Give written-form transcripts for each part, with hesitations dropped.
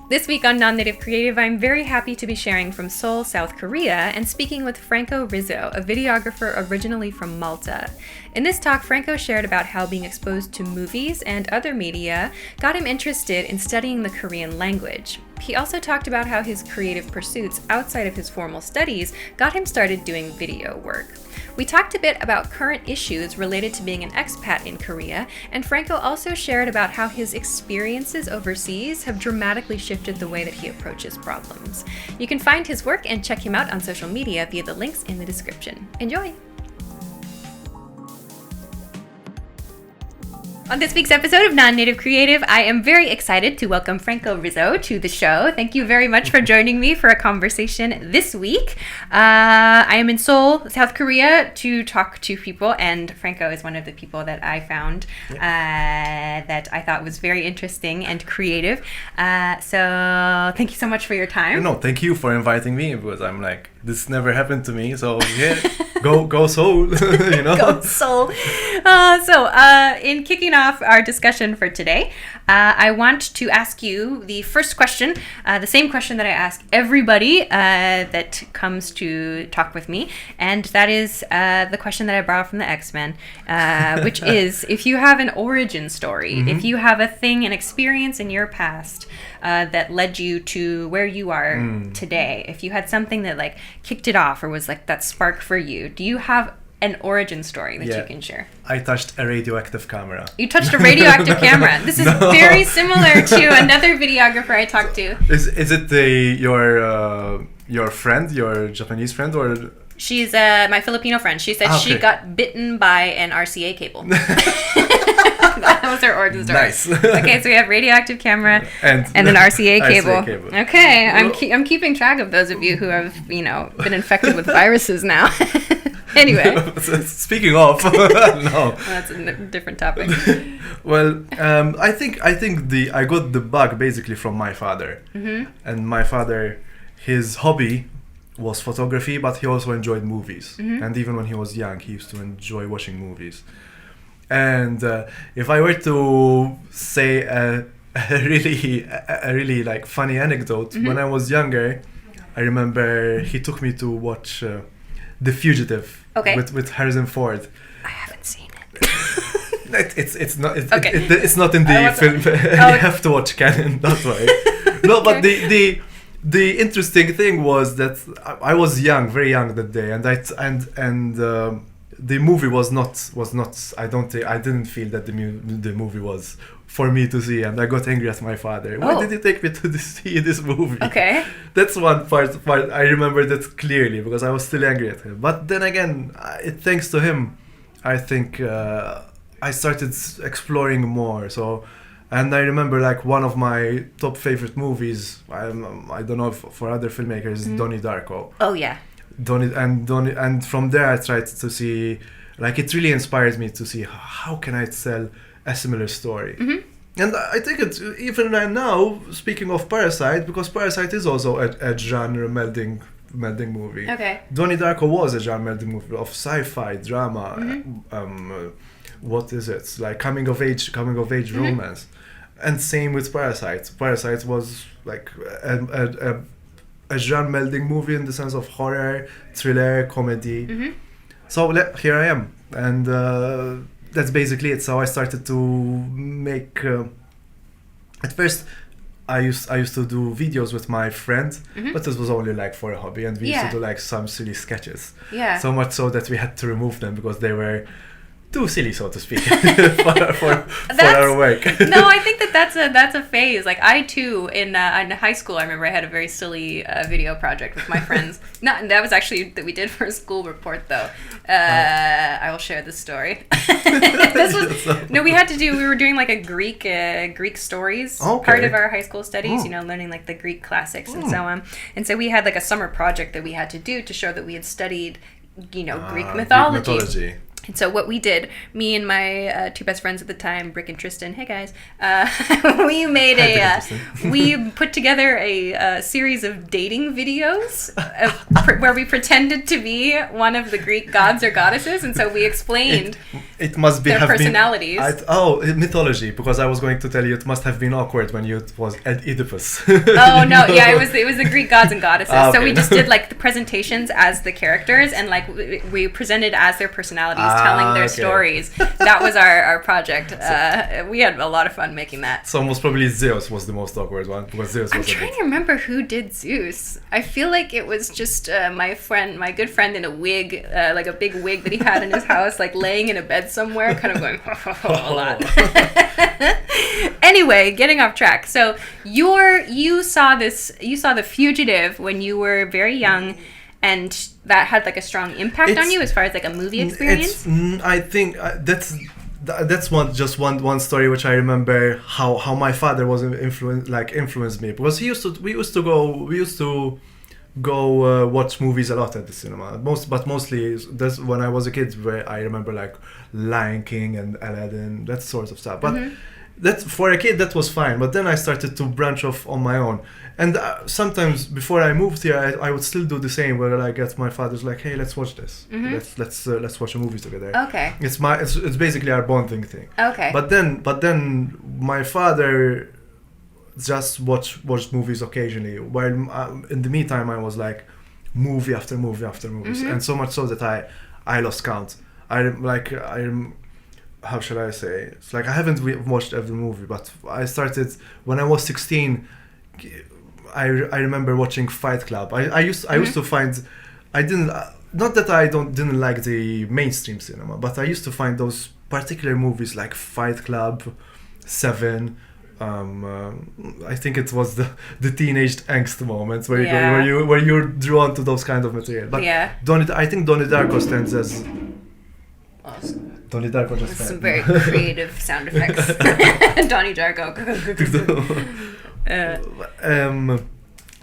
This week on Non-Native Creative, I'm very happy to be sharing from Seoul, South Korea, and speaking with Franco Rizzo, a videographer originally from Malta. In this talk, Franco shared about how being exposed to movies and other media got him interested in studying the Korean language. He also talked about how his creative pursuits outside of his formal studies got him started doing video work. We talked a bit about current issues related to being an expat in Korea, and Franco also shared about how his experiences overseas have dramatically shifted the way that he approaches problems. You can find his work and check him out on social media via the links in the description. Enjoy! On this week's episode of Non-Native Creative, I am very excited to welcome Franco Rizzo to the show. Thank you very much for joining me for a conversation this week. I am in Seoul, South Korea, to talk to people, and Franco is one of the people that I found that I thought was very interesting and creative. So thank you so much for your time. No, thank you for inviting me, because I'm like, this never happened to me, so yeah, go Seoul, you know? Go Seoul. In kicking off our discussion for today, I want to ask you the first question, the same question that I ask everybody that comes to talk with me, and that is the question that I borrowed from the X-Men, which is, if you have an origin story, if you have a thing, an experience in your past that led you to where you are today, if you had something that like kicked it off or was like that spark for you, do you have an origin story that you can share? I touched a radioactive camera. You touched a radioactive camera. This is very similar to another videographer I talked to. Is it your friend, your Japanese friend, or? She's my Filipino friend. She said she got bitten by an RCA cable. That was her origin story. Nice. Okay, so we have radioactive camera and an RCA cable. Okay, I'm keeping track of those of you who have been infected with viruses now. Anyway. Speaking of, no. Well, that's a different topic. Well, I think I got the bug basically from my father, and my father, his hobby was photography, but he also enjoyed movies, and even when he was young, he used to enjoy watching movies. And if I were to say a really like funny anecdote, when I was younger, I remember he took me to watch The Fugitive with Harrison Ford. I haven't seen it. It's not in the film. You have to watch canon. That's why. No, but the interesting thing was that I was young, very young that day, and the movie was not. I didn't feel that the movie was for me to see, and I got angry at my father. Why did you take me to see this movie? Okay. That's one part I remember that clearly, because I was still angry at him. But then again, thanks to him, I think I started exploring more. So, and I remember like one of my top favorite movies. I don't know if for other filmmakers, Donnie Darko. Oh yeah. Donnie, and from there I tried to see, like, it really inspires me to see how can I tell a similar story. And I think it's even right now, speaking of Parasite, because Parasite is also a genre melding movie. Okay. Donnie Darko was a genre melding movie of sci-fi drama. What is it? Like coming of age romance. And same with Parasite. Parasite was like a genre melding movie in the sense of horror, thriller, comedy. So here I am, and that's basically it. So I started to make. At first, I used to do videos with my friend, but this was only like for a hobby, and we used to do like some silly sketches. Yeah. So much so that we had to remove them because they were too silly, so to speak, for our work. No, I think that's a phase. Like I too, in high school, I remember I had a very silly video project with my friends. That was actually that we did for a school report, though. I will share this story. We were doing like a Greek stories part of our high school studies. Learning like the Greek classics and so on. And so we had like a summer project that we had to do to show that we had studied, Greek mythology. And so what we did, me and my two best friends at the time, Brick and Tristan, hey guys, we made we put together a series of dating videos where we pretended to be one of the Greek gods or goddesses, and so we explained it must be their personalities. Mythology, because I was going to tell you it must have been awkward when it was Oedipus. Oh no, yeah, it was the Greek gods and goddesses. Okay. So we just did like the presentations as the characters, and like we presented as their personalities, telling their stories. That was our project. We had a lot of fun making that. So most probably Zeus was the most awkward one, because Zeus was I'm trying to remember who did Zeus. I feel like it was just my good friend in a wig, like a big wig that he had in his house, like laying in a bed somewhere, kind of going a lot. Anyway, getting off track. So you saw The Fugitive when you were very young, and that had like a strong impact on you as far as like a movie experience. I think that's one story which I remember how my father was influenced me, because we used to go watch movies a lot at the cinema. Mostly that's when I was a kid, where I remember like Lion King and Aladdin, that sort of stuff. But that for a kid that was fine. But then I started to branch off on my own. And sometimes before I moved here, I would still do the same, where I get my father's like, "Hey, let's watch this. Let's watch a movie together." Okay. It's basically our bonding thing. Okay. But then my father just watched movies occasionally, while in the meantime I was like movie after movie after movies, and so much so that I lost count. How shall I say? It's like I haven't watched every movie, but I started when I was 16. I remember watching Fight Club. I used to find, I didn't, not that I didn't like the mainstream cinema, but I used to find those particular movies like Fight Club, Seven. I think it was the teenage angst moments where you're drawn to those kind of material. But I think Donnie Darko stands as. Awesome. Donnie Darko just some very creative sound effects. Donnie Darko.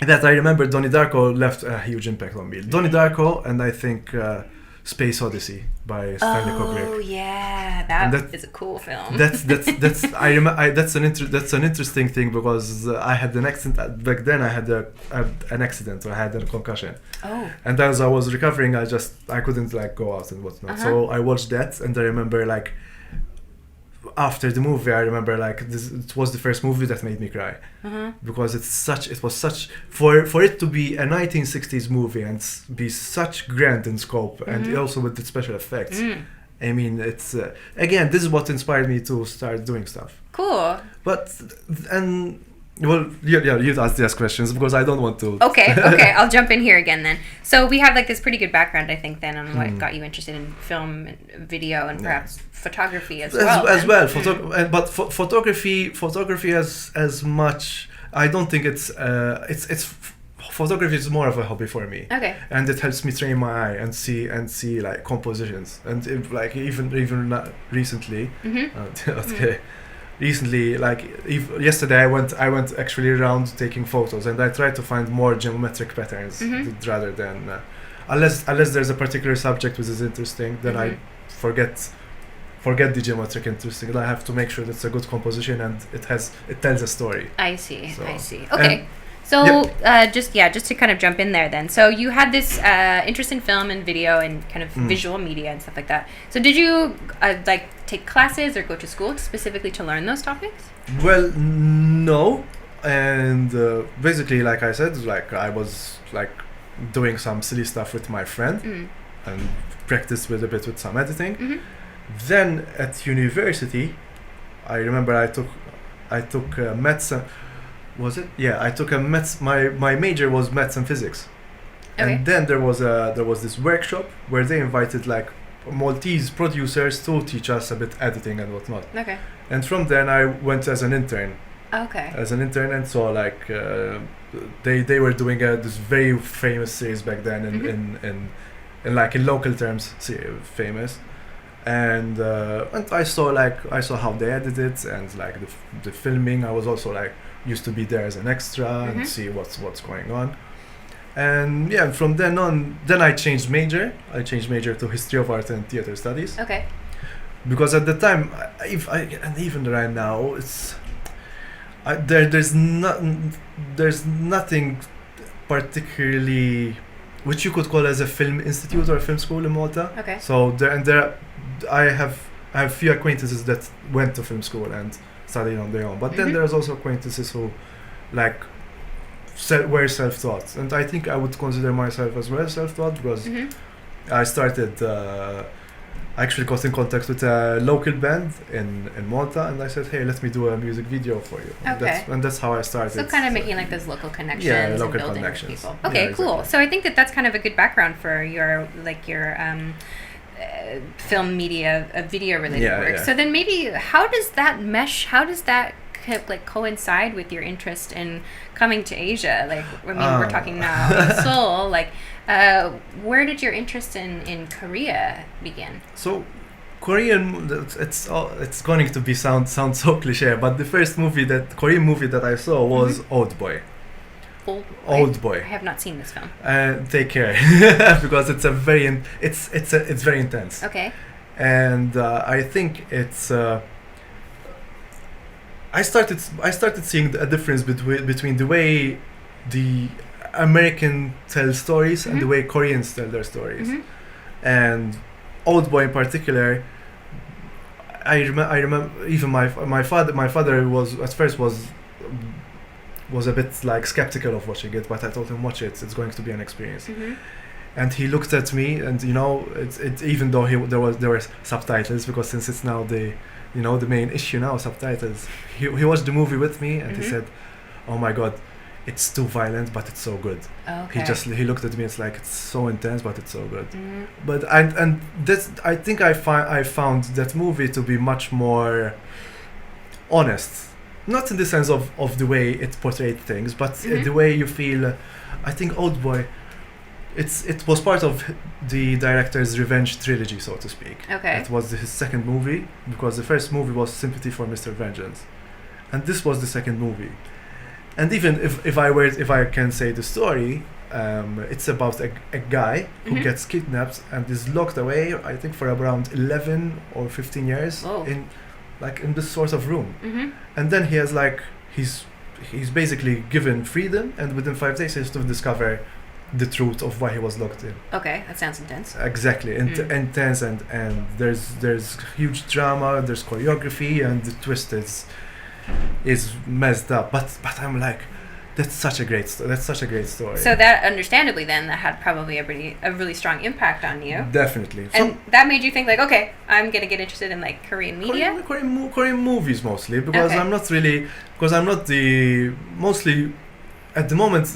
That I remember, Donnie Darko left a huge impact on me. Donnie Darko, and I think Space Odyssey by Stanley Kubrick. Oh yeah, that is a cool film. That's an interesting thing, because I had an accident back then. I had an accident, or I had a concussion. Oh. And as I was recovering, I couldn't like go out and whatnot. So I watched that, and I remember like after the movie, I remember like it was the first movie that made me cry, because it was such for it to be a 1960s movie and be such grand in scope, and also with the special effects. I mean, it's again, this is what inspired me to start doing stuff. Cool. Well, you'd ask questions, because I don't want to. Okay, I'll jump in here again then. So we have like this pretty good background, I think, then, on what got you interested in film and video and perhaps photography as well. Photography as much. I don't think it's photography is more of a hobby for me. Okay. And it helps me train my eye and see like compositions, and even recently. Okay. Recently, yesterday, I went actually around taking photos, and I tried to find more geometric patterns rather than unless there's a particular subject which is interesting, then I forget the geometric interesting. I have to make sure that's a good composition and it tells a story. I see. Okay. Just to kind of jump in there then. So you had this interest in film and video and kind of visual media and stuff like that. So did you take classes or go to school specifically to learn those topics? Well, no. And basically, like I said, I was doing some silly stuff with my friend and practiced with some editing. Then at university, I remember I took maths. Was it? Yeah, I took a maths. My major was maths and physics, and then there was this workshop where they invited Maltese producers to teach us a bit editing and whatnot. Okay. And from then I went as an intern. Okay. As an intern, and so they were doing this very famous series back then in local terms famous, and I saw how they edited it, and the filming. I was also used to be there as an extra and see what's going on. And yeah, from then on, then I changed major. I changed major to history of art and theater studies. Okay. Because at the time, and even right now, there's nothing particularly which you could call as a film institute or a film school in Malta. Okay. So I have few acquaintances that went to film school and studied on their own. But then there's also acquaintances who like were self-taught, and I think I would consider myself as well self-taught because I started. I actually got in contact with a local band in Malta, and I said, "Hey, let me do a music video for you." Okay. And that's how I started. So kind of making like those local connections local and building connections. with people. Okay, Yeah, cool. exactly. So I think that's kind of a good background for your film media, video related work. Yeah. So then maybe how does that mesh? How does that like coincide with your interest in coming to Asia? Like, I mean, we're talking now in Seoul. Like, where did your interest in Korea begin? So, Korean, it's going to be sound so cliche, but the first Korean movie that I saw was Old Boy. Old Boy. I have not seen this film. Take care, because it's very intense. Okay. And I think it's. I started seeing a difference between the way the American tell stories and the way Koreans tell their stories. And Old Boy in particular, I remember even my father was at first was a bit like skeptical of watching it, but I told him watch it, it's going to be an experience. And he looked at me, and it even though there were subtitles, because since it's now the main issue now, subtitles. He watched the movie with me, and he said, "Oh my God, it's too violent, but it's so good." Okay. He looked at me. It's like it's so intense, but it's so good. But I think I found that movie to be much more honest, not in the sense of the way it portrayed things, but the way you feel. I think Old Boy. It was part of the director's revenge trilogy, so to speak. Okay. It was his second movie, because the first movie was Sympathy for Mr. Vengeance, and this was the second movie. And even if I can say the story, it's about a guy who gets kidnapped and is locked away, I think for around 11 or 15 years in this sort of room, and then he has he's basically given freedom, and within 5 days he has to discover the truth of why he was locked in. Okay, that sounds intense. Exactly, intense, and there's huge drama, there's choreography, and the twist is messed up. But I'm like, that's such a great story. So that understandably then that had probably a really strong impact on you. Definitely. And that made you think like, okay, I'm gonna get interested in like Korean media. Korean movies mostly, because Okay. I'm not mostly. At the moment,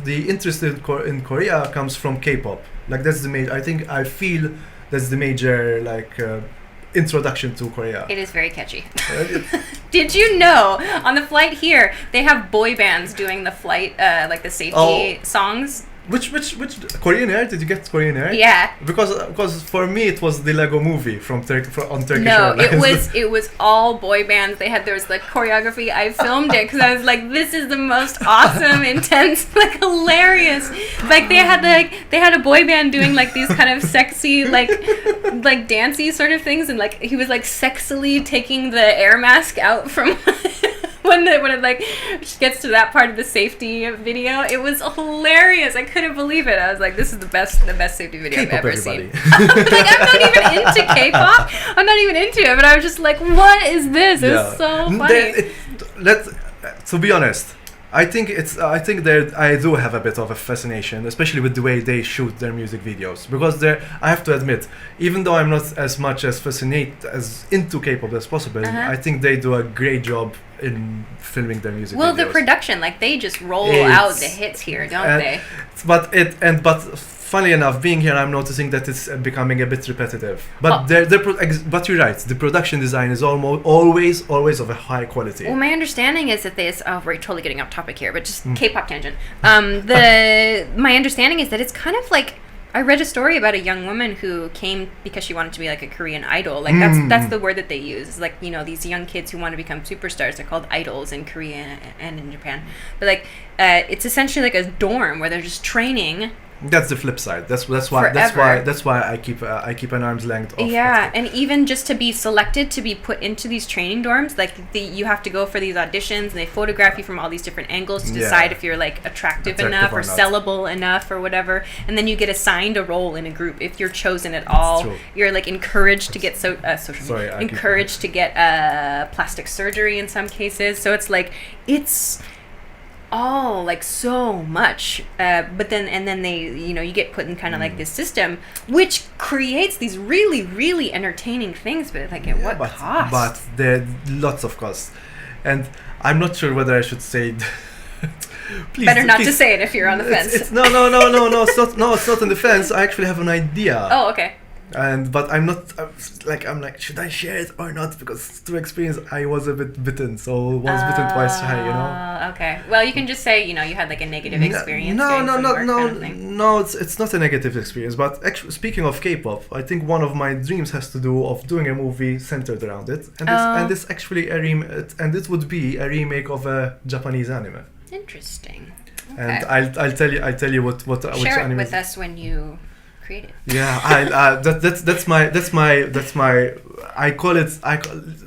the interest in Korea comes from Kpop. Like that's the major. I feel that's the major introduction to Korea. It is very catchy. Did you know on the flight here they have boy bands doing the flight like the safety songs? Which Korean Air? Did you get Korean Air? Yeah. Because for me it was the Lego Movie on Turkish No, Airlines. it was all boy bands. There was like choreography. I filmed it because I was like, this is the most awesome, intense, like hilarious. Like they had a boy band doing like these kind of sexy like dancey sort of things, and like he was like sexily taking the air mask out from. When it like gets to that part of the safety video, it was hilarious. I couldn't believe it. I was like, this is the best safety video K-pop, I've ever everybody. seen. Like, I'm not even into K-pop. I'm not even into it, but I was just like, what is this? It was so funny. To be honest, I think I do have a bit of a fascination, especially with the way they shoot their music videos, because I have to admit, even though I'm not as much as fascinated as into K-pop as possible, I think they do a great job in filming their music videos. Well, the production, like they just roll out the hits here, don't they? But funny enough, being here, I'm noticing that it's becoming a bit repetitive. But but you're right. The production design is always of a high quality. Well, my understanding is that we're totally getting off topic here, but just K-pop tangent. My understanding is that it's kind of like I read a story about a young woman who came because she wanted to be like a Korean idol. Like that's the word that they use. It's like, you know, these young kids who want to become superstars. They're called idols in Korea and in Japan. But like, it's essentially like a dorm where they're just training. That's the flip side. That's why I keep an arm's length off. Yeah, and even just to be selected to be put into these training dorms, like you have to go for these auditions, and they photograph you from all these different angles to decide if you're like attractive enough or sellable enough or whatever, and then you get assigned a role in a group if you're chosen at all. You're like encouraged to get encouraged to get plastic surgery in some cases. So it's like all like so much, but then they, you know, you get put in kind of like this system which creates these really, really entertaining things, but like at what cost? But there are lots of costs, and I'm not sure whether I should say please, better not to say it if you're on the fence. It's no, it's not on the fence. I actually have an idea. Oh, okay. But I'm not I'm like, should I share it or not? Because through experience, I was a bit bitten. So once bitten, twice shy, you know. Okay. Well, you can just say, you know, you had like a negative experience. No. It's not a negative experience. But actually, speaking of K-pop, I think one of my dreams has to do of doing a movie centered around it, and it's actually and it would be a remake of a Japanese anime. Interesting. Okay. And I'll tell you what share anime it with us when you create it. Yeah, that's my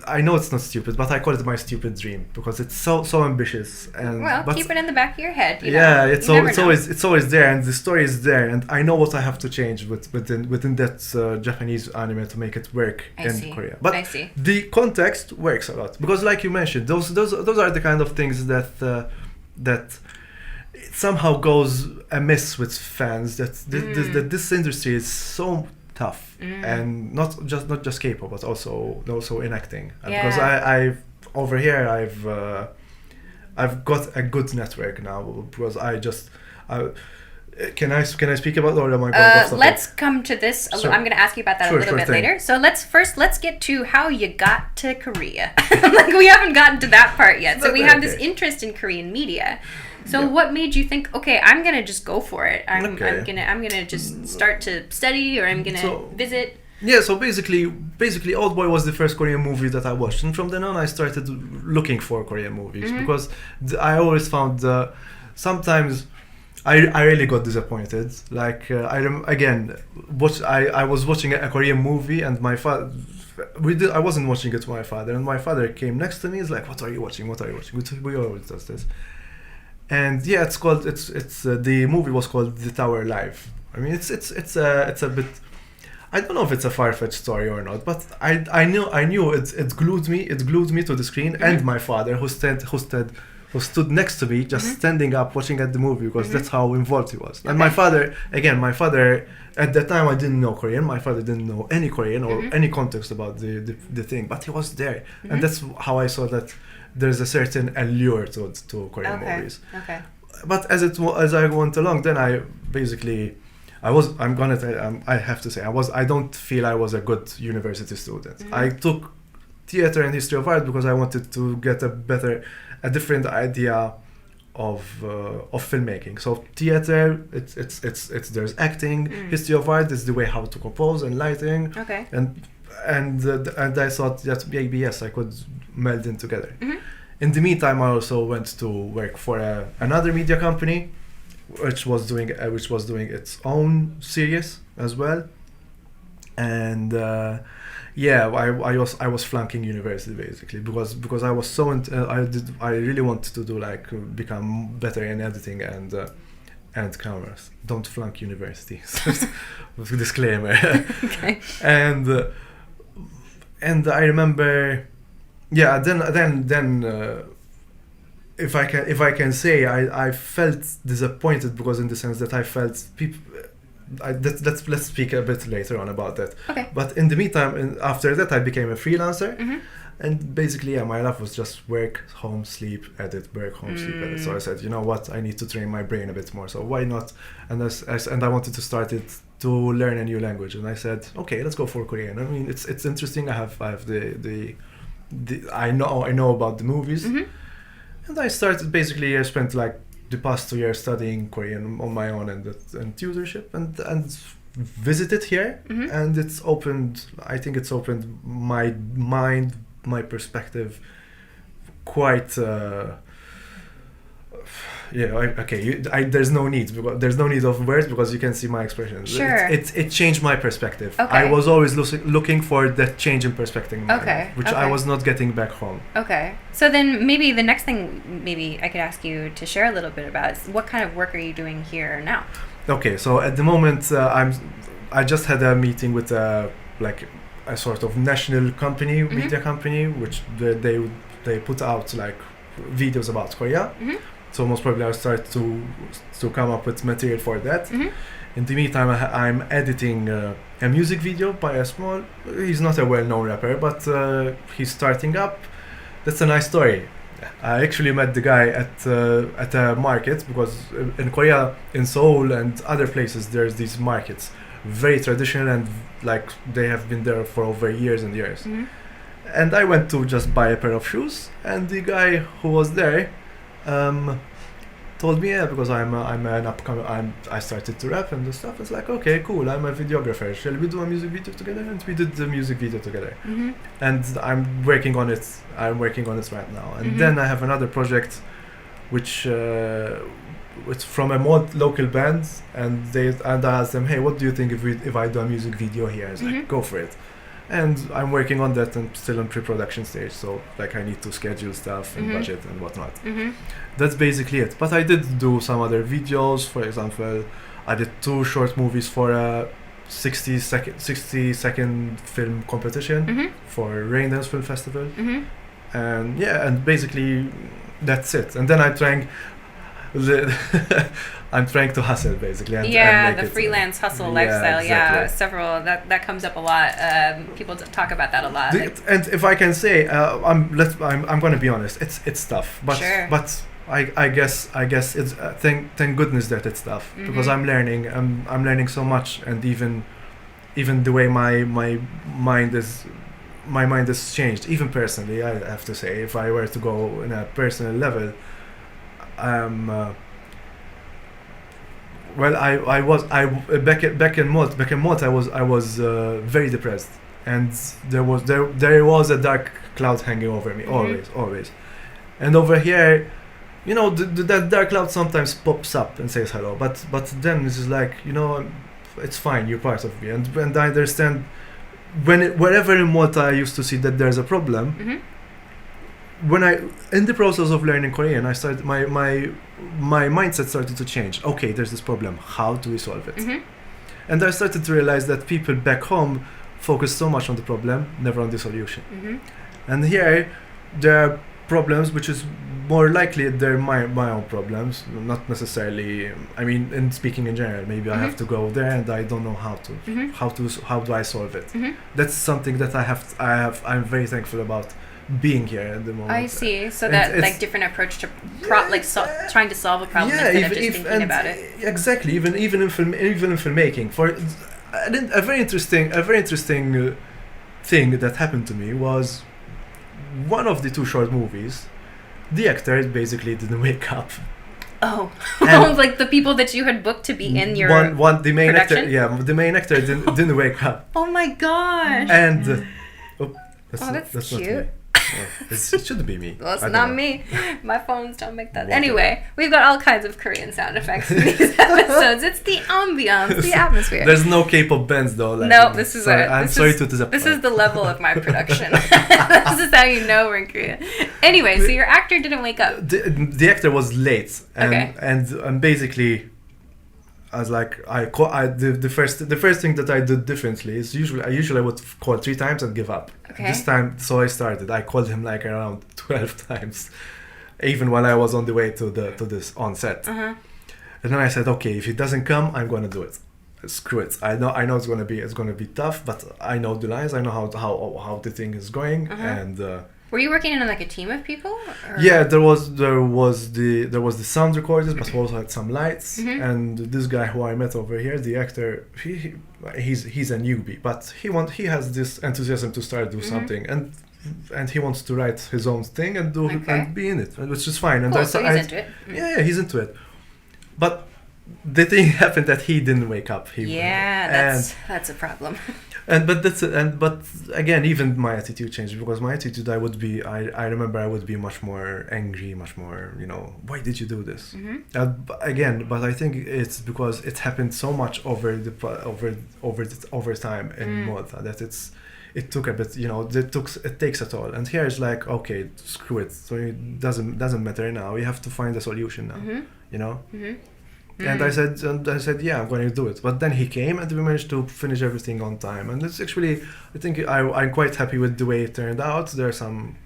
I know it's not stupid, but I call it my stupid dream because it's so ambitious. And keep it in the back of your head. It's always there, and the story is there, and I know what I have to change within that Japanese anime to make it work in Korea. But the context works a lot because, like you mentioned, those are the kind of things that it somehow goes amiss with fans, that this industry is so tough, and not just K-pop, but also in acting. Because I've over here I've got a good network now, because can I speak about, or am I going off topic? Let's come to this. Sure. I'm going to ask you about that a little bit later. So let's get to how you got to Korea. Like, we haven't gotten to that part yet. So we have this interest in Korean media. So what made you think, okay, I'm gonna just go for it? I'm gonna just start to study, or I'm gonna visit. Yeah. So basically, Old Boy was the first Korean movie that I watched, and from then on, I started looking for Korean movies because I always found sometimes I really got disappointed. Like I was watching a Korean movie, and my father. I wasn't watching it with my father, and my father came next to me. He's like, "What are you watching? We always does this." And yeah, the movie was called The Tower Live. I mean, it's a bit, I don't know if it's a far-fetched story or not, but I knew it glued me to the screen, and my father who stood next to me, just standing up watching at the movie, because that's how involved he was. And my father at that time, I didn't know Korean. My father didn't know any Korean or any context about the thing, but he was there, and that's how I saw that there's a certain allure to Korean movies. Okay. But as I went along, then I have to say I don't feel I was a good university student. I took theater and history of art because I wanted to get a different idea of filmmaking. So theater, it's there's acting. History of art is the way how to compose and lighting. Okay. And I thought that maybe yes, I could meld in together. In the meantime, I also went to work for another media company, which was doing its own series as well. And I was flunking university basically because I was so I really wanted to do become better in editing and cameras. Don't flunk university. Disclaimer. Okay. And I remember, then if I can say, I felt disappointed because in the sense that I felt people. Let's speak a bit later on about that. Okay. But in the meantime, after that, I became a freelancer, and basically, my life was just work, home, sleep, edit, work, home, sleep, edit. So I said, you know what, I need to train my brain a bit more. So why not? And I wanted to start it to learn a new language, and I said, okay, let's go for Korean. I mean, it's interesting. I have the I know about the movies, and I started basically. I spent the past 2 years studying Korean on my own and tutorship and visited here, and it's opened. I think it's opened my mind, my perspective, quite. There's no need of words because you can see my expressions. Sure. It changed my perspective. Okay. I was always looking for that change in perspective in my Okay. life, which I was not getting back home. Okay. So then maybe the next thing maybe I could ask you to share a little bit about is what kind of work are you doing here now? Okay, so at the moment I just had a meeting with a sort of national company, media company, which they put out like videos about Korea. So most probably I'll start to come up with material for that. In the meantime, I'm editing a music video by a small. He's not a well-known rapper, but he's starting up. That's a nice story. I actually met the guy at a market because in Korea, in Seoul and other places, there's these markets, very traditional and like they have been there for over years and years. And I went to just buy a pair of shoes, and the guy who was there told me, because I'm an upcoming, I started to rap and the stuff. It's like, okay, cool, I'm a videographer. Shall we do a music video together? And we did the music video together. And I'm working on it. Right now. And then I have another project, which it's from a more local band, and I asked them, hey, what do you think if I do a music video here? It's like, go for it. And I'm working on that and still in pre-production stage, so like I need to schedule stuff and budget and whatnot. That's basically it. But I did do some other videos. For example, I did 2 short movies for a 60-second film competition for Raindance Film Festival. And basically that's it. And then I'm trying to hustle basically. And the freelance hustle lifestyle. Exactly. Yeah, several that comes up a lot. People talk about that a lot. And if I can say, I'm going to be honest. It's tough, but sure. But I guess it's thank goodness that it's tough because I'm learning. I'm learning so much, and even the way my mind is. My mind has changed, even personally. I have to say, if I were to go in a personal level, back in Malta I was very depressed, and there was a dark cloud hanging over me always. And over here, that dark cloud sometimes pops up and says hello, but then this is like, it's fine, you're part of me, and I understand. Wherever in Malta I used to see that there's a problem, when in the process of learning Korean, I started my mindset started to change. Okay, there's this problem. How do we solve it? And I started to realize that people back home focus so much on the problem, never on the solution. And here there are problems which is more likely they're my own problems, not necessarily. I mean, in speaking in general, maybe I have to go there and I don't know how to. How do I solve it? That's something that I'm very thankful about being here at the moment. I see. So that like different approach to trying to solve a problem instead of just thinking about it. Exactly. Even in filmmaking, for a very interesting thing that happened to me was one of the 2 short movies. The actor basically didn't wake up. Oh, like the people that you had booked to be in your the main production? actor. The main actor didn't wake up. Oh my gosh! And that's cute. Not me. It shouldn't be me. Well, it's not me. My phones don't make that. Anyway, we've got all kinds of Korean sound effects in these episodes. It's the ambiance, the atmosphere. There's no K-pop bands though. No, this is I'm sorry to disappoint. This is the level of my production. This is how you know we're in Korea. Anyway, so your actor didn't wake up. The actor was late, and basically, I was like, the first thing that I did differently is usually I would call 3 times and give up. Okay. This time, so I called him like around 12 times, even when I was on the way to this on set. And then I said, okay, if he doesn't come, I'm gonna do it. Screw it. I know it's gonna be tough, but I know the lines. I know how the thing is going, and. Were you working in like a team of people? Or? Yeah, there was the sound recorders, but we also had some lights. And this guy who I met over here, the actor, he's a newbie, but he has this enthusiasm to start do something. And and he wants to write his own thing and do and be in it, which is fine. And cool, so he's into it. Yeah, he's into it. But the thing happened that he didn't wake up. That's a problem. But again, even my attitude changed, because my attitude, I remember I would be much more angry, much more, why did you do this? But I think it's because it happened so much over time in Malta that it took a bit, it takes a toll. And here it's like, okay, screw it. So it doesn't matter now. We have to find a solution now, And I said, yeah, I'm going to do it. But then he came, and we managed to finish everything on time. And it's actually, I think I'm quite happy with the way it turned out. There are some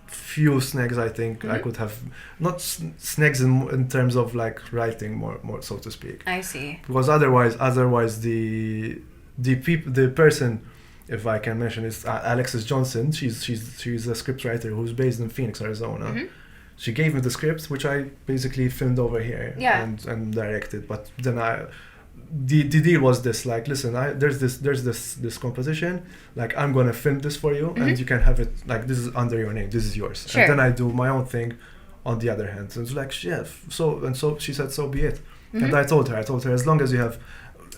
few snags I think I could have, not snags in terms of like writing more so to speak. I see. Because otherwise the person, if I can mention, is Alexis Johnson. She's a scriptwriter who's based in Phoenix, Arizona. She gave me the script, which I basically filmed over here and directed. But then the deal was this: like, listen, there's this composition. Like, I'm gonna film this for you, and you can have it. Like, this is under your name. This is yours. Sure. And then I do my own thing. On the other hand, so it's like, chef. So she said, so be it. And I told her, as long as you have,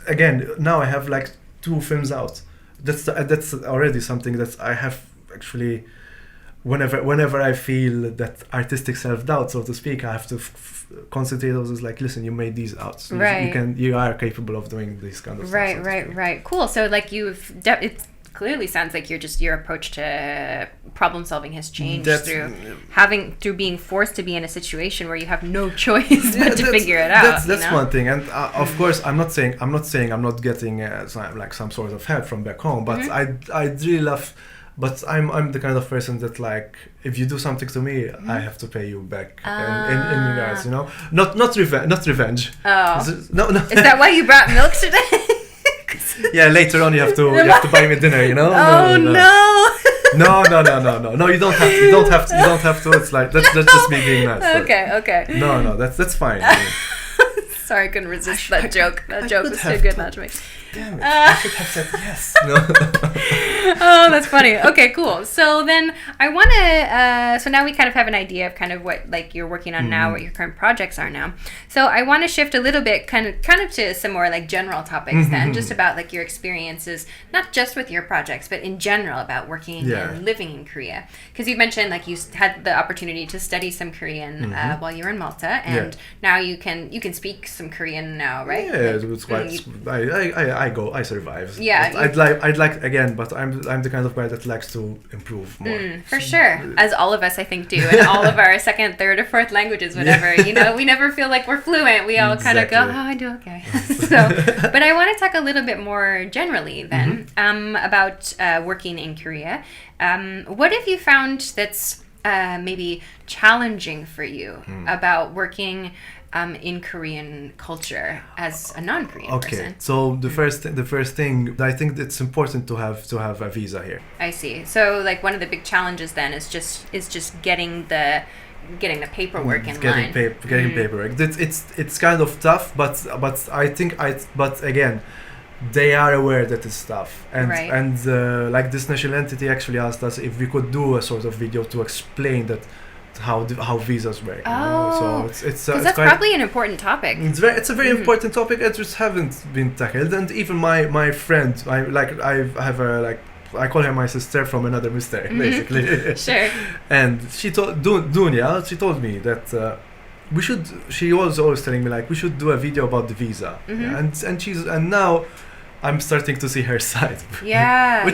again, now I have like 2 films out. That's already something that I have actually. Whenever I feel that artistic self-doubt, so to speak, I have to concentrate on this, like, listen, you made these out. So you are capable of doing this kind of stuff. Right. Cool. So like it clearly sounds like your approach to problem solving has changed through being forced to be in a situation where you have no choice but to figure it out. That's one thing. And of course, I'm not saying I'm not getting some sort of help from back home, but I really love. But I'm the kind of person that, like, if you do something to me, I have to pay you back in regards, not revenge. Oh, no. Is that why you brought milk today? Yeah, later on you have to buy me dinner, Oh no. No, you don't have to. It's like that's just me being nice. Okay. No, that's fine. Sorry, I couldn't resist that joke. That joke was too good not to make. Damn it! I should have said yes. No. Oh, that's funny. Okay, cool. So then I want to. So now we kind of have an idea of kind of what like you're working on now, what your current projects are now. So I want to shift a little bit, kind of to some more like general topics then, just about like your experiences, not just with your projects, but in general about working and living in Korea. Because you mentioned like you had the opportunity to study some Korean while you were in Malta, and now you can speak some Korean now, right? Yeah, it's quite. I survive. Yeah, I'd like again, but I'm the kind of guy that likes to improve more. For sure, as all of us I think do, in all of our second, third, or fourth languages, whatever. We never feel like we're fluent. We all kind of go, oh, I do okay. But I want to talk a little bit more generally then about working in Korea. What have you found that's maybe challenging for you about working in Korean culture as a non-Korean person? So the first thing, I think it's important to have a visa here. I see. So like one of the big challenges then is just getting the paperwork in line. Getting paperwork. It's kind of tough, but I think but again, they are aware that it's tough, and like this national entity actually asked us if we could do a sort of video to explain that. How visas work. So it's that's probably an important topic. It's a very important topic. It just haven't been tackled. And even my friend, I call her my sister from another mister, basically. Sure. And she told Dunya. She told me that we should. She was always telling me like we should do a video about the visa. And now. I'm starting to see her side. Yeah.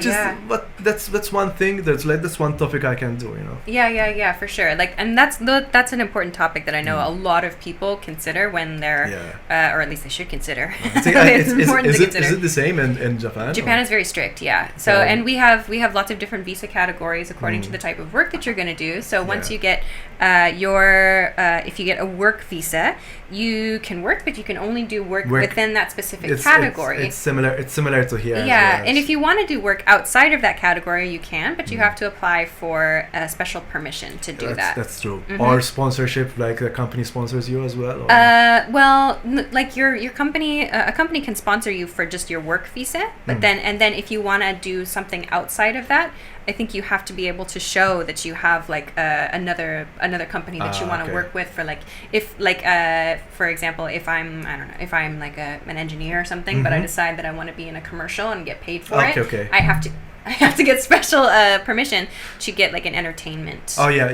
But that's one thing. That's one topic I can do. Yeah, for sure. Like, and that's an important topic that I know a lot of people consider when they're, or at least they should consider. It's important to consider. Is it the same in Japan? Japan is very strict. Yeah. So and we have lots of different visa categories according to the type of work that you're going to do. So once you get if you get a work visa, you can work, but you can only do work within that specific category. It's similar. similar to here. Yeah, and if you want to do work outside of that category, you can, but you have to apply for a special permission to do that. That's true. Or sponsorship, like the company sponsors you as well. Or? Well, like your company, a company can sponsor you for just your work visa, but then if you want to do something outside of that, I think you have to be able to show that you have like another company that you want to work with for like for example, if I'm like an engineer or something, but I decide that I want to be in a commercial and get paid for it. Okay. I have to get special permission to get like an entertainment. Oh yeah.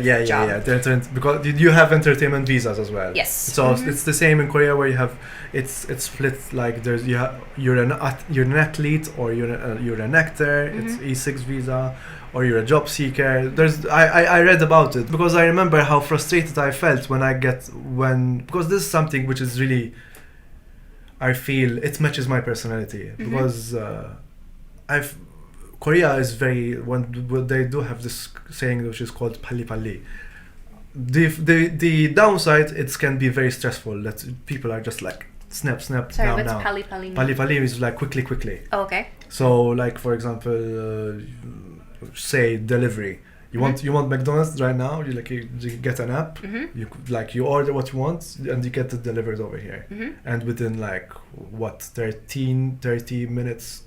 Because you have entertainment visas as well. Yes. So it's the same in Korea where you have it's split like you're an athlete or you're an actor. It's E6 visa. Or you're a job seeker. I read about it because I remember how frustrated I felt because this is something which is really, I feel it matches my personality because Korea is when they do have this saying which is called pali pali. The downside, it can be very stressful that people are just like snap. Sorry, now, what's now. pali pali mean? Pali pali is like quickly. Oh, okay. So like for example. Say delivery. You want McDonald's right now. You get an app. You order what you want and you get it delivered over here. And within like 30 minutes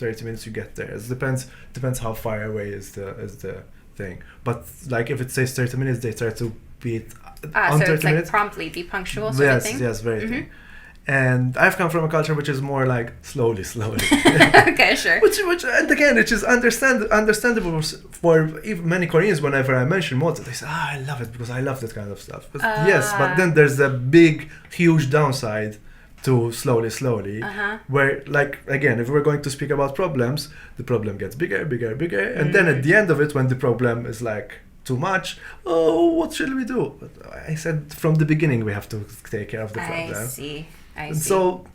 you get there. It depends how far away is the thing. But like if it says 30 minutes, they try to be it on so 30 it's like minutes. Promptly be punctual sort of thing. Yes, very thing. And I've come from a culture which is more like slowly. Okay, sure. Which and again, it is understandable for even many Koreans. Whenever I mention Malta, they say, I love it because I love that kind of stuff. But yes, but then there's a huge downside to slowly, where like again, if we're going to speak about problems, the problem gets bigger, and then at the end of it, when the problem is like too much, what should we do? But I said from the beginning we have to take care of the problem. I see. So,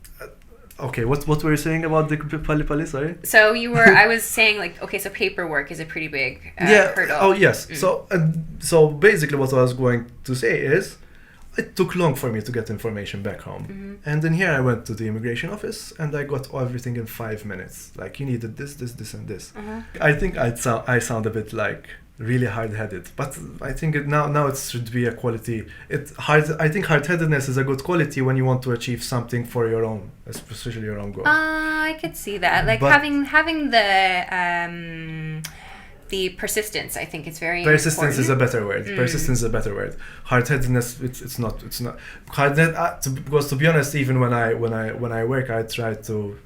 okay, what were you saying about the pali pali? Sorry. So I was saying like, okay, so paperwork is a pretty big hurdle. Oh yes. So basically, what I was going to say is, it took long for me to get information back home, and then here I went to the immigration office and I got everything in 5 minutes. Like you needed this, and this. I think I sound a bit like really hard-headed, but I think now it should be a quality. I think hard-headedness is a good quality when you want to achieve something for your own, especially your own goal. I could see that, like having the persistence. I think it's very persistence important. is a better word. Persistence is a better word. Hard-headedness, it's not hard-headed. Because to be honest, even when I work, I try to.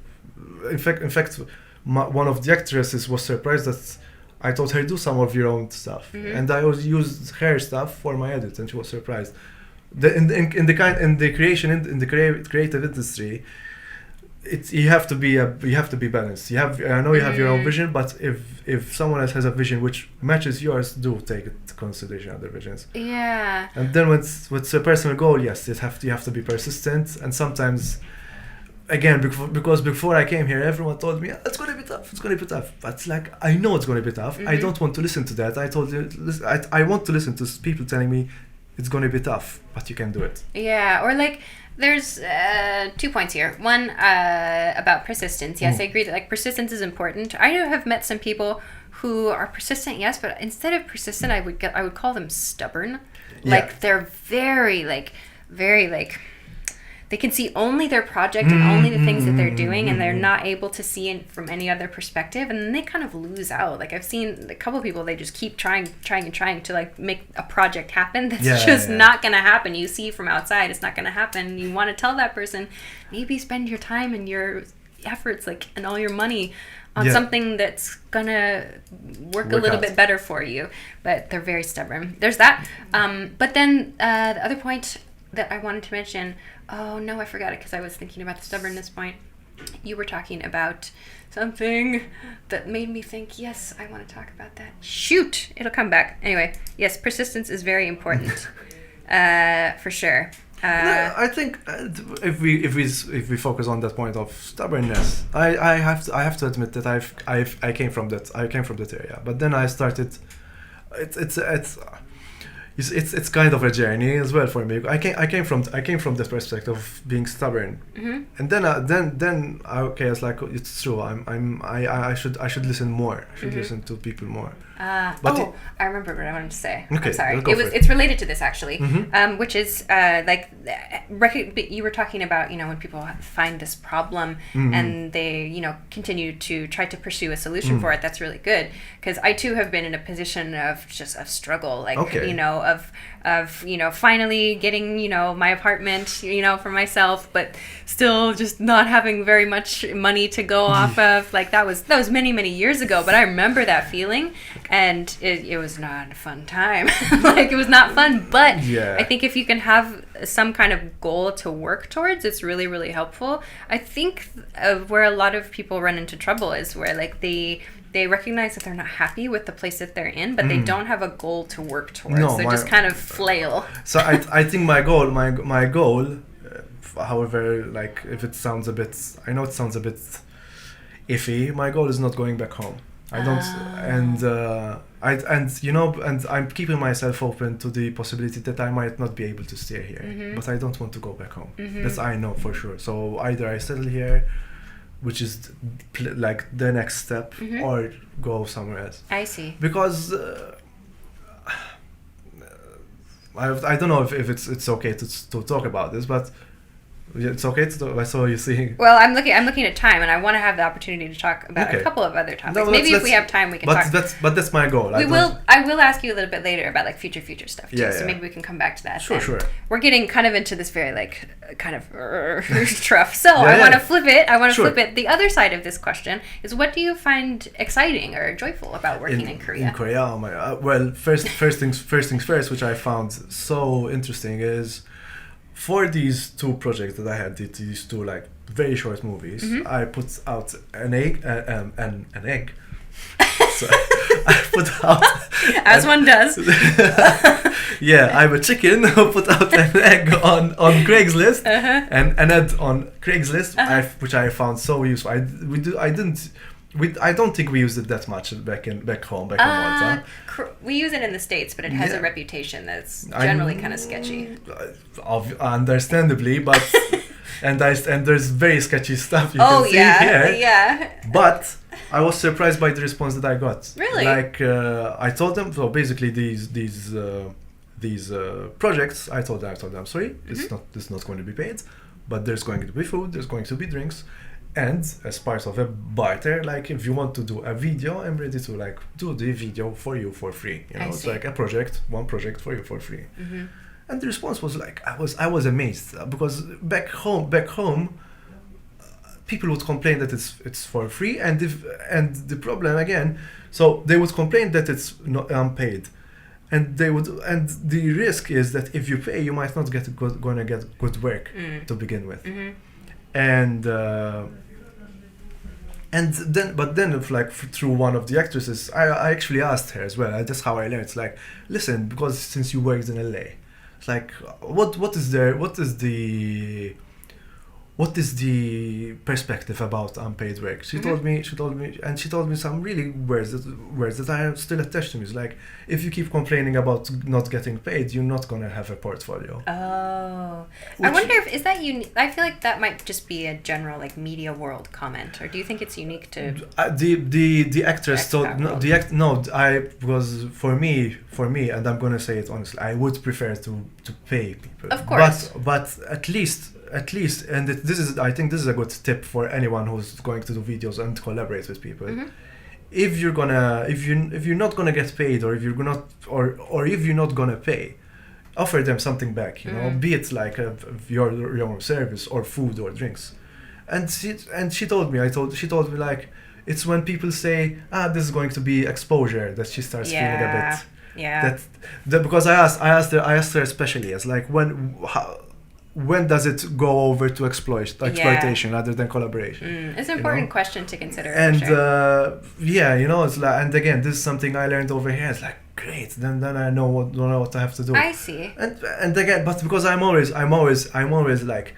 In fact, one of the actresses was surprised that I told her do some of your own stuff, and I always used her stuff for my edit, and she was surprised. In the creative industry, you have to be balanced. I know you have your own vision, but if someone else has a vision which matches yours, do take into consideration other visions. Yeah. And then with a personal goal, yes, you have to be persistent, and sometimes. Again, because before I came here, everyone told me it's going to be tough. But like I know it's going to be tough. I don't want to listen to that. I told you, I want to listen to people telling me it's going to be tough, but you can do it. Yeah, or like there's 2 points here. One about persistence. Yes, I agree that like persistence is important. I have met some people who are persistent, yes, but instead of persistent, I would call them stubborn. Like they're very they can see only their project and only the things that they're doing, and they're not able to see it from any other perspective, and then they kind of lose out. Like I've seen a couple of people, they just keep trying to like make a project happen that's not gonna happen. You see from outside it's not gonna happen. You want to tell that person, maybe spend your time and your efforts and all your money on something that's gonna work a little bit better for you, but they're very stubborn. There's that. But then the other point that I wanted to mention, oh no, I forgot it because I was thinking about the stubbornness point. You were talking about something that made me think, yes, I want to talk about that. Shoot, it'll come back. Anyway, yes, persistence is very important, for sure. I think if we focus on that point of stubbornness, I have to admit that I came from that area, but then I started. It's it's kind of a journey as well for me. I came from this perspective of being stubborn, and then okay, it's like it's true. I should listen more. I should listen to people more. But I remember what I wanted to say. Okay, I'm sorry. go for It's related to this actually, which is you were talking about, you know, when people find this problem and they, you know, continue to try to pursue a solution for it. That's really good, because I too have been in a position of just of struggle, like you know, of you know, finally getting, you know, my apartment, you know, for myself, but still just not having very much money to go off of. Like that was many years ago, but I remember that feeling. And it was not a fun time. Like, it was not fun. But I think if you can have some kind of goal to work towards, it's really, really helpful. I think where a lot of people run into trouble is where, like, they recognize that they're not happy with the place that they're in, but they don't have a goal to work towards. No, they just kind of flail. So I think my goal, however, like, if it sounds a bit, I know it sounds a bit iffy, my goal is not going back home. I don't, and you know, and I'm keeping myself open to the possibility that I might not be able to stay here, but I don't want to go back home. That's I know for sure. So either I settle here, which is like the next step, or go somewhere else. I see. Because I don't know if it's okay to talk about this, but. It's okay to talk. I saw you seeing. Well, I'm looking at time, and I want to have the opportunity to talk about a couple of other topics. No, maybe if we have time, we can talk. But that's my goal. I will ask you a little bit later about like future stuff too. So maybe we can come back to that. Sure. We're getting kind of into this very like kind of rough. So I want to flip it. Flip it. The other side of this question is, what do you find exciting or joyful about working in Korea? In Korea, oh my. Well, first things first, which I found so interesting is. For these two projects that I had, these two like very short movies, I put out an egg. So I put out as one does. I'm a chicken who put out an egg on Craigslist and an ad on Craigslist, which I found so useful. I don't think we used it that much back home in Malta. We use it in the States, but it has a reputation that's generally kind of sketchy. Understandably, but and there's very sketchy stuff you can see here. Yeah. But I was surprised by the response that I got. Really? Like I told them, so basically these projects, I told them, sorry, it's not going to be paid, but there's going to be food, there's going to be drinks. And as part of a barter, like if you want to do a video, I'm ready to like do the video for you for free. You know, it's like one project for you for free. And the response was like, I was amazed, because back home, people would complain that it's for free, and the problem again, so they would complain that it's not unpaid, and the risk is that if you pay, you might not gonna get good work to begin with, And then if like through one of the actresses, I actually asked her as well. That's how I learned. It's like, listen, because since you worked in LA, it's like, what is the perspective about unpaid work? She told me, and she told me some really words that I am still attached to me. It's like, if you keep complaining about not getting paid, you're not gonna have a portfolio. Oh, I wonder if is that unique? I feel like that might just be a general like media world comment, or do you think it's unique to the actress told because for me, and I'm gonna say it honestly, I would prefer to pay people. Of course, but at least, and I think this is a good tip for anyone who's going to do videos and collaborate with people. If you're not gonna get paid, or if you're not gonna pay, offer them something back. You know, be it like your service or food or drinks. And she told me like, it's when people say, this is going to be exposure, that she starts feeling a bit. Yeah. That because I asked her especially, as like, when does it go over to exploitation rather than collaboration? It's an important question to consider. And you know, it's like, and again, this is something I learned over here. It's like, great, then I know what I have to do. I see. And again, but because I'm always like,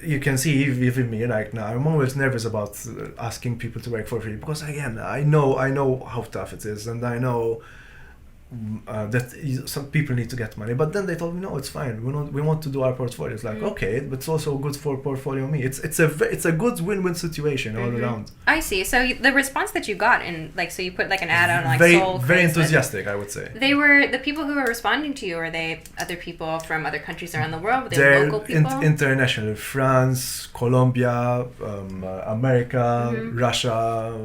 you can see even me like now, I'm always nervous about asking people to work for free, because again, I know how tough it is, and I know some people need to get money. But then they told me, no, it's fine. We want to do our portfolio. It's like, okay, but it's also good for portfolio me. It's a good win-win situation all around. I see. So the response that you got, and like, so you put like an ad on like very, Seoul, very Craigslist. enthusiastic, I would say. They were the people who were responding to you. Are they other people from other countries around the world? Were they They're local people? International. France, Colombia, America, Russia,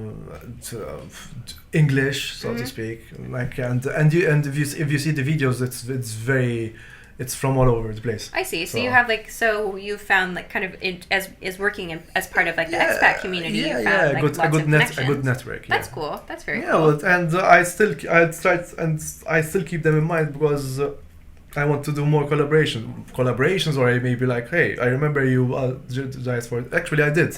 English, so to speak. Like and if you see the videos, it's from all over the place. I see. So you have like, so you found like kind of as working as part of like the expat community. You found like lots of connections. A good network. That's cool. That's very cool. Yeah, well, and I still keep them in mind because I want to do more collaborations, or I may be like, hey, I remember you guys for. Actually, I did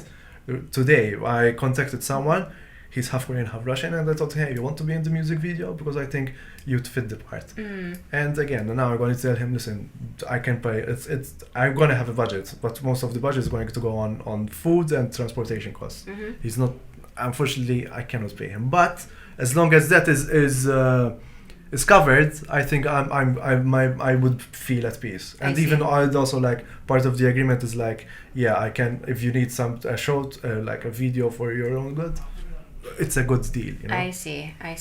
today. I contacted someone. He's half Korean, half Russian, and I thought, hey, you want to be in the music video? Because I think you'd fit the part. And again, now I'm going to tell him, listen, I can pay. I'm going to have a budget, but most of the budget is going to go on food and transportation costs. He's not. Unfortunately, I cannot pay him. But as long as that is covered, I think I would feel at peace. And even I'd also like part of the agreement is like, yeah, I can, if you need a short like a video for your own good. It's a good deal, you know. I see. And,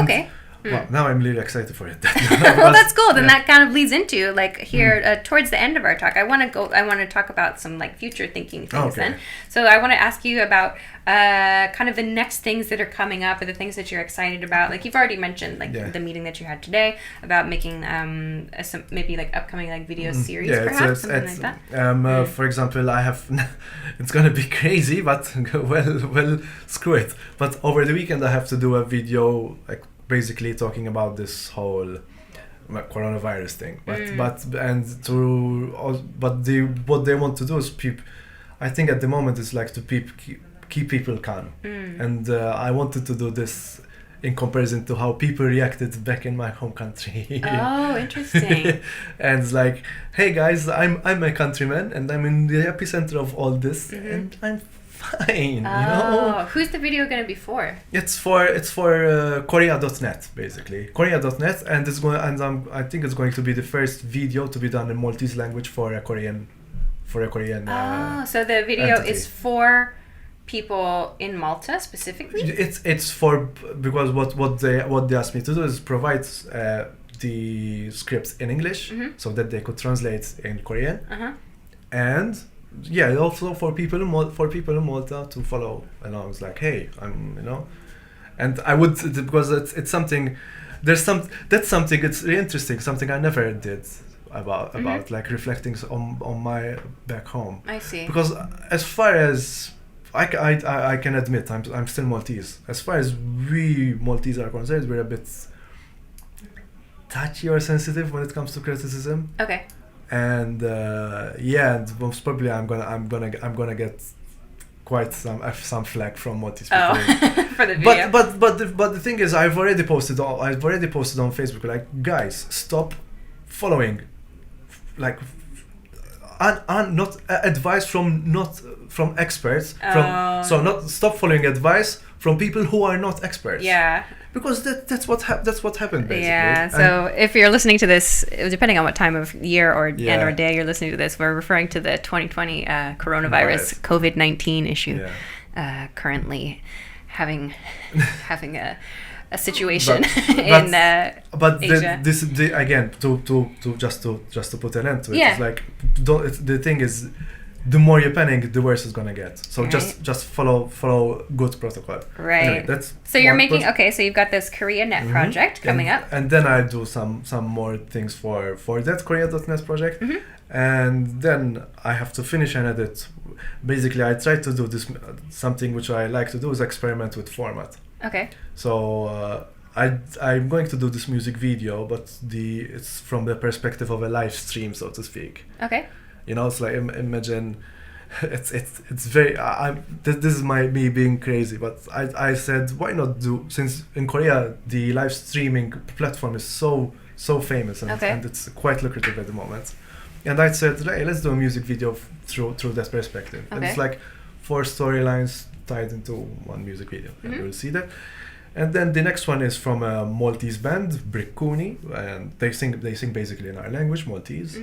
okay. Well, now I'm really excited for it. Well, that's cool. Then that kind of leads into like here towards the end of our talk. I want to talk about some like future thinking things. Then. So I want to ask you about kind of the next things that are coming up, or the things that you're excited about. Like you've already mentioned, like the meeting that you had today about making some maybe like upcoming like video series, perhaps something like that. For example, I have. It's gonna be crazy, but well, screw it. But over the weekend, I have to do a video like. Basically talking about this whole coronavirus thing, what they want to do is I think at the moment it's like to keep people calm, and I wanted to do this in comparison to how people reacted back in my home country. Oh, interesting. And it's like, hey guys, I'm a countryman and I'm in the epicenter of all this, and I'm fine, you know. Who's the video going to be for? It's for Korea.net basically. Korea.net, and I think it's going to be the first video to be done in Maltese language for a Korean. So the video entity. Is for people in Malta specifically. It's for because what they asked me to do is provide the scripts in English so that they could translate in Korean, and. Yeah, also for people in Malta to follow along. It's like, hey, and I would, because it's something. That's something. It's really interesting. Something I never did about like reflecting on my back home. I see. Because as far as I can admit, I'm still Maltese. As far as we Maltese are concerned, we're a bit touchy or sensitive when it comes to criticism. Okay. And and most probably I'm gonna get quite some flack from Maltese people. For the video. But the thing is, I've already posted on Facebook, like, guys, stop following, like, not advice from experts. Stop following advice from people who are not experts. Yeah. Because that's what happened basically. Yeah. So if you're listening to this, depending on what time of year or and or day you're listening to this, we're referring to the 2020 coronavirus COVID-19 issue. Currently having a situation in Asia. This again to put an end to it. It's like the thing is. The more you panic, the worse it's gonna get. So just follow good protocol. Right. Anyway, so you're making so you've got this KoreaNet project coming up. And then I do some more things for that Korea.net project. And then I have to finish and edit. Basically, I try to do this something which I like to do is experiment with format. Okay. So I'm going to do this music video, but it's from the perspective of a live stream, so to speak. Okay. You know, it's like imagine, it's very. This is me being crazy, but I said, why not do, since in Korea the live streaming platform is so famous and it's quite lucrative at the moment, and I said, hey, let's do a music video through that perspective. And it's like 4 storylines tied into one music video, and you'll see that. And then the next one is from a Maltese band, Briccuni, and they sing basically in our language, Maltese,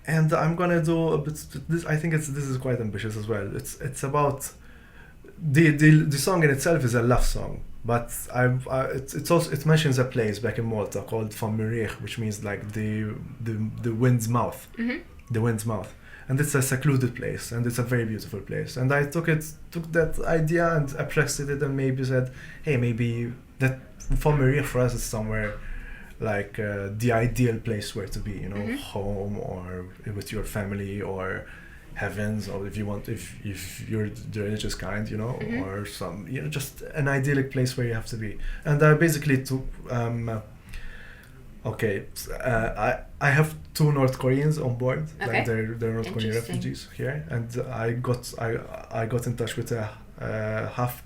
and I'm gonna do a bit. This I think this is quite ambitious as well. It's about the song in itself is a love song, but it's also it mentions a place back in Malta called Fugitive, which means like the wind's mouth, the wind's mouth. And it's a secluded place, and it's a very beautiful place. And I took that idea and abstracted it, and maybe said, hey, maybe that Fugitive for us is somewhere like the ideal place where to be, you know, home or with your family or heavens, or if you want, if you're the religious kind, you know, or some, you know, just an idyllic place where you have to be. And I basically took. I have 2 North Koreans on board. Okay. Like they're North Korean refugees here, and I got in touch with a half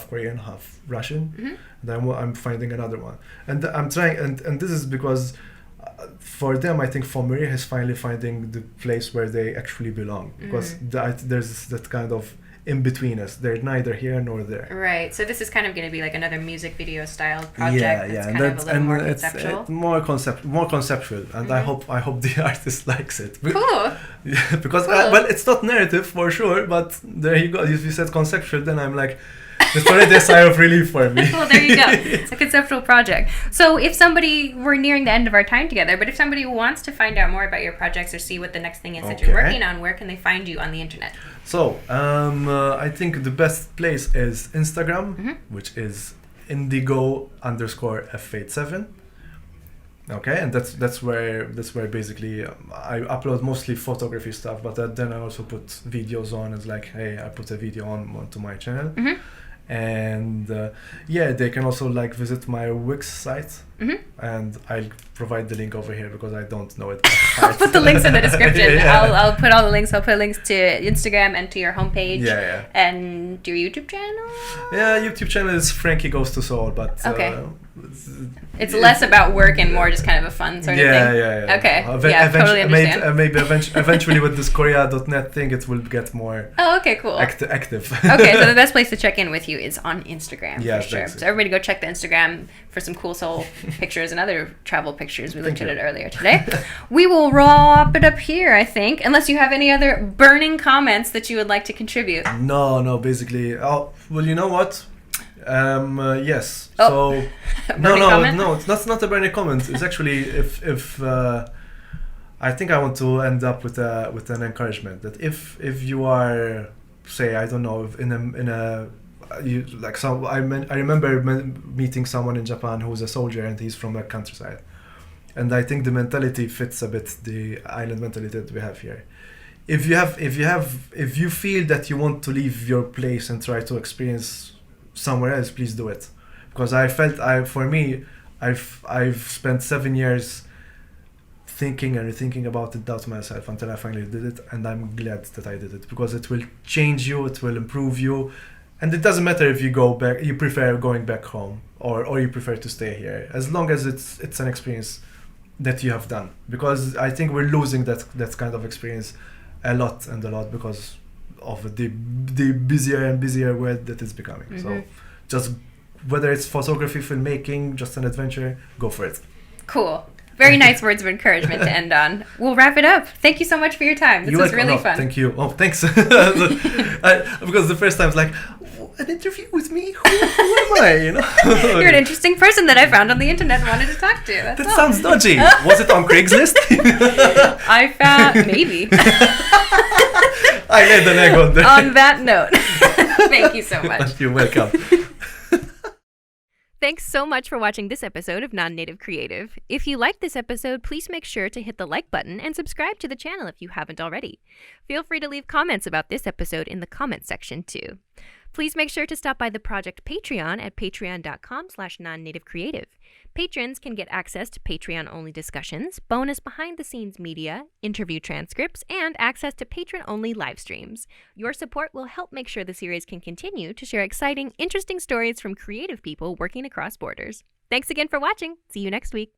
Korean, half Russian. And I'm finding another one, and I'm trying, and this is because for them I think Fugitive is finally finding the place where they actually belong, because there's that kind of in between us. They're neither here nor there. Right. So this is kind of going to be like another music video style project. That's kind of a little more conceptual. It's more conceptual, and I hope the artist likes it. Cool. Yeah, because well, it's not narrative for sure, but there you go. If you said conceptual, then I'm like, it's already a sigh of relief for me. Well, there you go. It's a conceptual project. So if somebody, we're nearing the end of our time together, but if somebody wants to find out more about your projects or see what the next thing is that you're working on, where can they find you on the internet? So I think the best place is Instagram, which is indigo_f87. Okay, and that's where basically I upload mostly photography stuff, but then I also put videos on. It's like, hey, I put a video onto my channel. And they can also like visit my Wix site, and I'll provide the link over here because I don't know it. I'll put the links in the description. I'll put all the links. I'll put links to Instagram and to your homepage. And your YouTube channel. YouTube channel is Frankie Goes to Seoul, but it's less about work and more just kind of a fun sort of thing. Okay. Totally understand. Maybe eventually with this Korea.net thing, it will get more. Oh, okay, cool. Active. Okay, so the best place to check in with you is on Instagram, for sure. Exactly. So everybody go check the Instagram for some cool Seoul pictures and other travel pictures. We looked at it earlier today. We will wrap it up here, I think, unless you have any other burning comments that you would like to contribute. No, basically. Oh, well, you know what? Yes. Oh. So no, it's not a burning comment. It's actually if I think I want to end up with an encouragement that if you are, say, I don't know, in a you like some I remember meeting someone in Japan who's a soldier and he's from the countryside, and I think the mentality fits a bit the island mentality that we have here. If you feel that you want to leave your place and try to experience somewhere else, please do it, because I've spent 7 years thinking and rethinking about it, doubt myself until I finally did it, and I'm glad that I did it because it will change you, it will improve you, and it doesn't matter if you go back, you prefer going back home or you prefer to stay here, as long as it's an experience that you have done, because I think we're losing that kind of experience a lot because of the busier and busier world that it's becoming. So just whether it's photography, filmmaking, just an adventure, go for it. Cool. Very nice words of encouragement to end on. We'll wrap it up. Thank you so much for your time. This was really fun. Thank you. Oh, thanks. Because the first time I was like, an interview with me? Who am I? You know? You're an interesting person that I found on the internet and wanted to talk to. That sounds dodgy. Was it on Craigslist? I found maybe. I laid an egg on there. On that note, thank you so much. You're welcome. Thanks so much for watching this episode of Non-Native Creative. If you liked this episode, please make sure to hit the like button and subscribe to the channel if you haven't already. Feel free to leave comments about this episode in the comments section too. Please make sure to stop by the project Patreon at patreon.com/nonnativeCreative. Patrons can get access to Patreon-only discussions, bonus behind-the-scenes media, interview transcripts, and access to patron-only live streams. Your support will help make sure the series can continue to share exciting, interesting stories from creative people working across borders. Thanks again for watching. See you next week.